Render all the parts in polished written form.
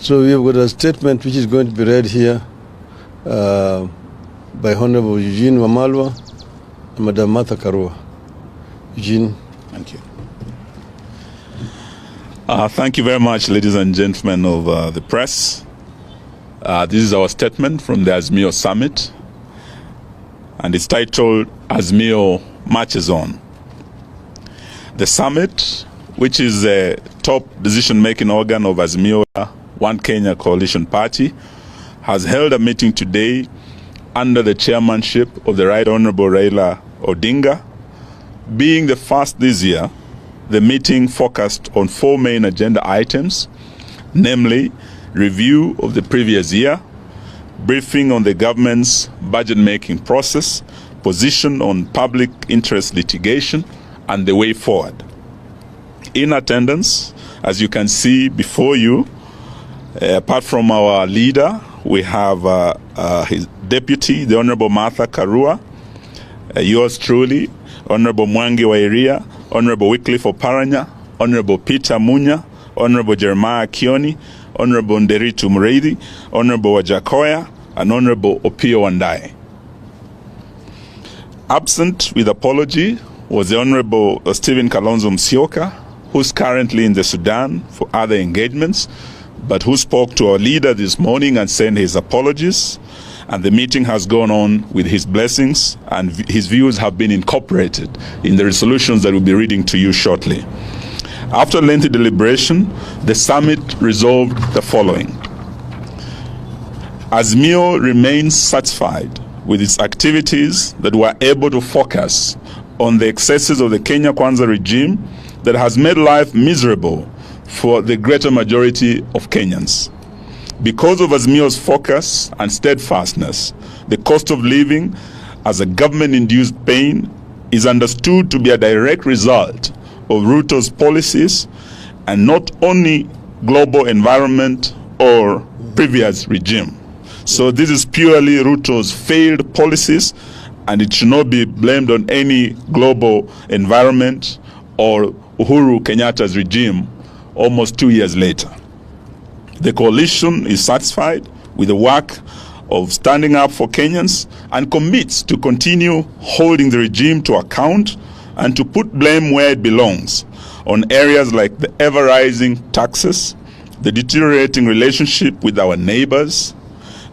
So we have got a statement which is going to be read here by Honorable Eugene Wamalwa and Madam Martha Karua. Eugene. Thank you. Thank you very much, ladies and gentlemen of the press. This is our statement from the Azimio Summit, and it's titled Azimio Marches On. The summit, which is the top decision-making organ of Azimio One Kenya Coalition Party, has held a meeting today under the chairmanship of the Right Honorable Raila Odinga. Being the first this year, the meeting focused on 4 main agenda items, namely review of the previous year, briefing on the government's budget-making process, position on public interest litigation, and the way forward. In attendance, as you can see before you, apart from our leader, we have his deputy, the Honorable Martha Karua, yours truly, Honorable Mwangi Wairia, Honorable Wycliffe Oparanya, Honorable Peter Munya, Honorable Jeremiah Kioni, Honorable Nderitu Mreithi, Honorable Zakayo, and Honorable Opiyo Wandayi. Absent with apology was the Honorable Stephen Kalonzo Musyoka, who's currently in the Sudan for other engagements, but who spoke to our leader this morning and sent his apologies. And the meeting has gone on with his blessings, and his views have been incorporated in the resolutions that we'll be reading to you shortly. After lengthy deliberation, the summit resolved the following. Azimio remains satisfied with its activities that were able to focus on the excesses of the Kenya Kwanza regime that has made life miserable for the greater majority of Kenyans. Because of Azimio's focus and steadfastness, the cost of living as a government-induced pain is understood to be a direct result of Ruto's policies and not only global environment or previous regime. So this is purely Ruto's failed policies, and it should not be blamed on any global environment or Uhuru Kenyatta's regime almost 2 years later. The coalition is satisfied with the work of standing up for Kenyans and commits to continue holding the regime to account and to put blame where it belongs on areas like the ever-rising taxes, the deteriorating relationship with our neighbors,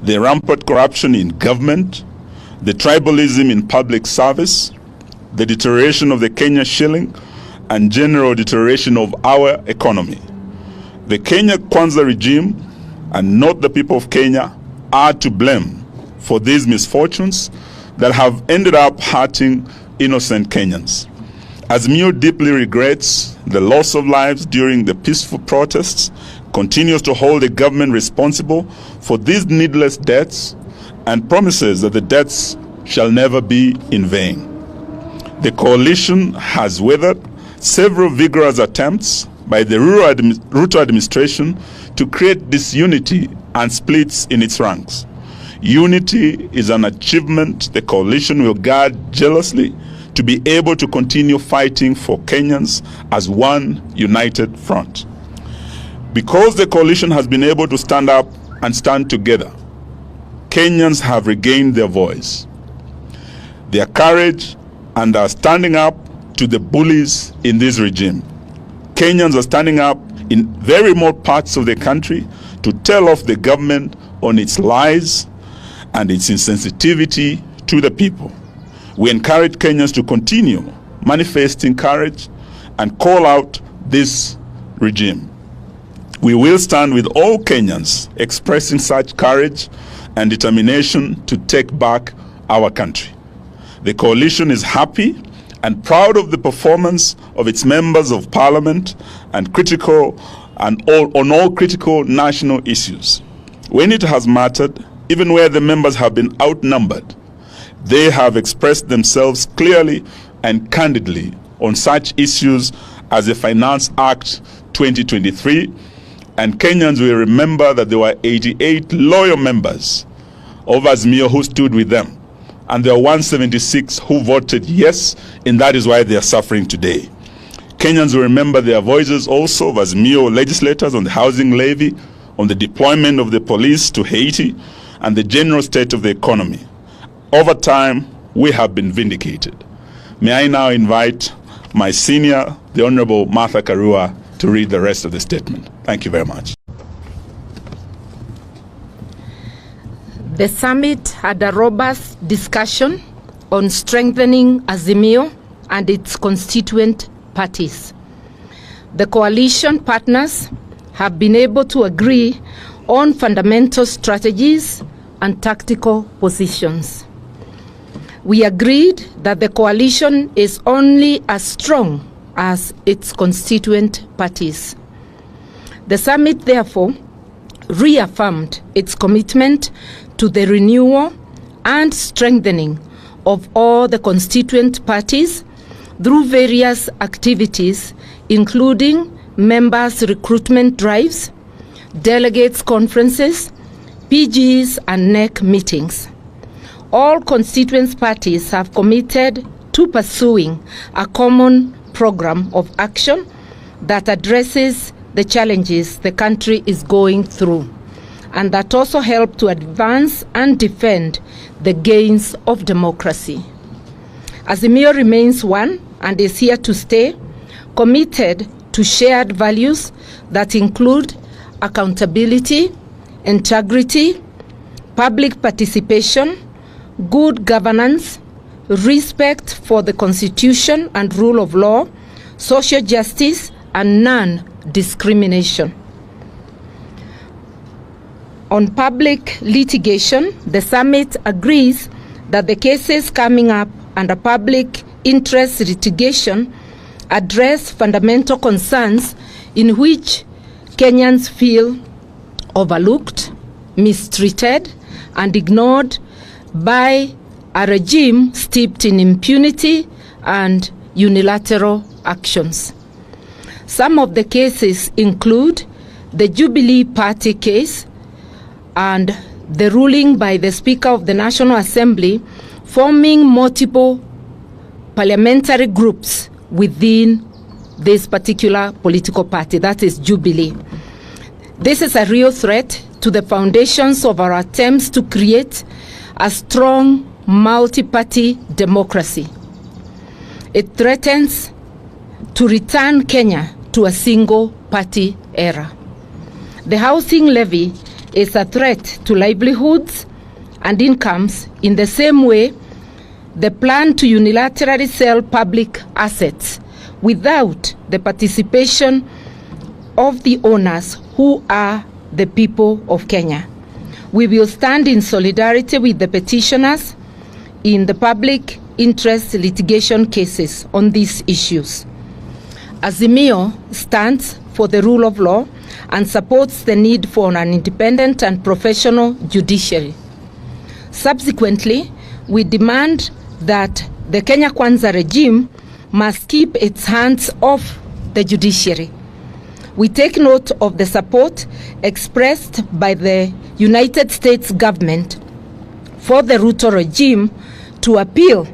the rampant corruption in government, the tribalism in public service, the deterioration of the Kenya shilling, and general deterioration of our economy. The Kenya Kwanza regime, and not the people of Kenya, are to blame for these misfortunes that have ended up hurting innocent Kenyans. Azimio deeply regrets the loss of lives during the peaceful protests, continues to hold the government responsible for these needless deaths, and promises that the deaths shall never be in vain. The coalition has weathered several vigorous attempts by the Ruto administration to create disunity and splits in its ranks. Unity is an achievement the coalition will guard jealously to be able to continue fighting for Kenyans as one united front. Because the coalition has been able to stand up and stand together, Kenyans have regained their voice, their courage, and are standing up to the bullies in this regime. Kenyans are standing up in very remote parts of the country to tell off the government on its lies and its insensitivity to the people. We encourage Kenyans to continue manifesting courage and call out this regime. We will stand with all Kenyans expressing such courage and determination to take back our country. The coalition is happy and proud of the performance of its members of parliament and on all critical national issues. When it has mattered, even where the members have been outnumbered, they have expressed themselves clearly and candidly on such issues as the Finance Act 2023, and Kenyans will remember that there were 88 loyal members of Azimio who stood with them, and there are 176 who voted yes, and that is why they are suffering today. Kenyans will remember their voices also of Azimio legislators on the housing levy, on the deployment of the police to Haiti and the general state of the economy. Over time, we have been vindicated. May I now invite my senior, the Honorable Martha Karua, to read the rest of the statement. Thank you very much. The summit had a robust discussion on strengthening Azimio and its constituent parties. The coalition partners have been able to agree on fundamental strategies and tactical positions. We agreed that the coalition is only as strong as its constituent parties. The summit, therefore, reaffirmed its commitment to the renewal and strengthening of all the constituent parties through various activities, including members' recruitment drives, delegates' conferences, PGs, and NEC meetings. All constituent parties have committed to pursuing a common program of action that addresses the challenges the country is going through, and that also help to advance and defend the gains of democracy. Azimio remains one and is here to stay, committed to shared values that include accountability, integrity, public participation, good governance, respect for the Constitution and rule of law, social justice, and non-discrimination. On public litigation, the summit agrees that the cases coming up under public interest litigation address fundamental concerns in which Kenyans feel overlooked, mistreated, and ignored by a regime steeped in impunity and unilateral actions. Some of the cases include the Jubilee Party case and the ruling by the Speaker of the National Assembly forming multiple parliamentary groups within this particular political party, that is Jubilee. This is a real threat to the foundations of our attempts to create a strong multi-party democracy. It threatens to return Kenya to a single-party era. The housing levy is a threat to livelihoods and incomes in the same way the plan to unilaterally sell public assets without the participation of the owners who are the people of Kenya. We will stand in solidarity with the petitioners in the public interest litigation cases on these issues. Azimio stands for the rule of law and supports the need for an independent and professional judiciary. Subsequently, we demand that the Kenya Kwanza regime must keep its hands off the judiciary. We take note of the support expressed by the United States government for the Ruto regime to appeal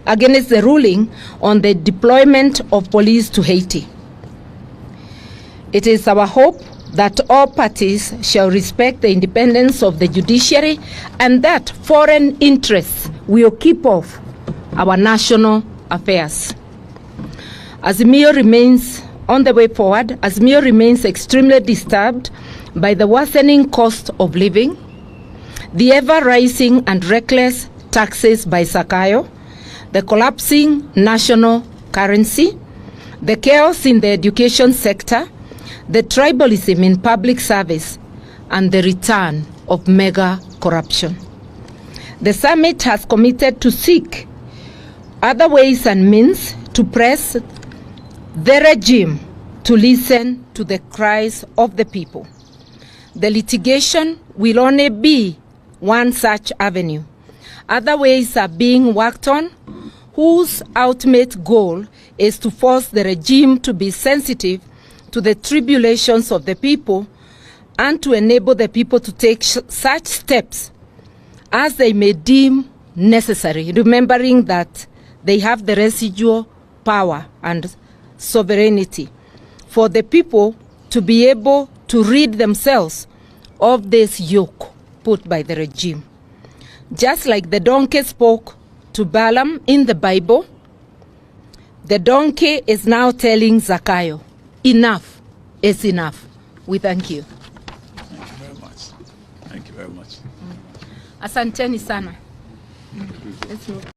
against the ruling on the deployment of police to Haiti. It is our hope that all parties shall respect the independence of the judiciary and that foreign interests will keep off our national affairs. Azimio remains on the way forward. Azimio remains extremely disturbed by the worsening cost of living, the ever-rising and reckless taxes by Zakayo, the collapsing national currency, the chaos in the education sector, the tribalism in public service, and the return of mega corruption. The summit has committed to seek other ways and means to press the regime to listen to the cries of the people. The litigation will only be one such avenue. Other ways are being worked on, whose ultimate goal is to force the regime to be sensitive to the tribulations of the people and to enable the people to take such steps as they may deem necessary, remembering that they have the residual power and sovereignty for the people to be able to rid themselves of this yoke put by the regime. Just like the donkey spoke to Balaam in the Bible, the donkey is now telling Zakayo, enough is enough. We thank you. Thank you very much. Thank you very much. Asanteni sana. Let's move.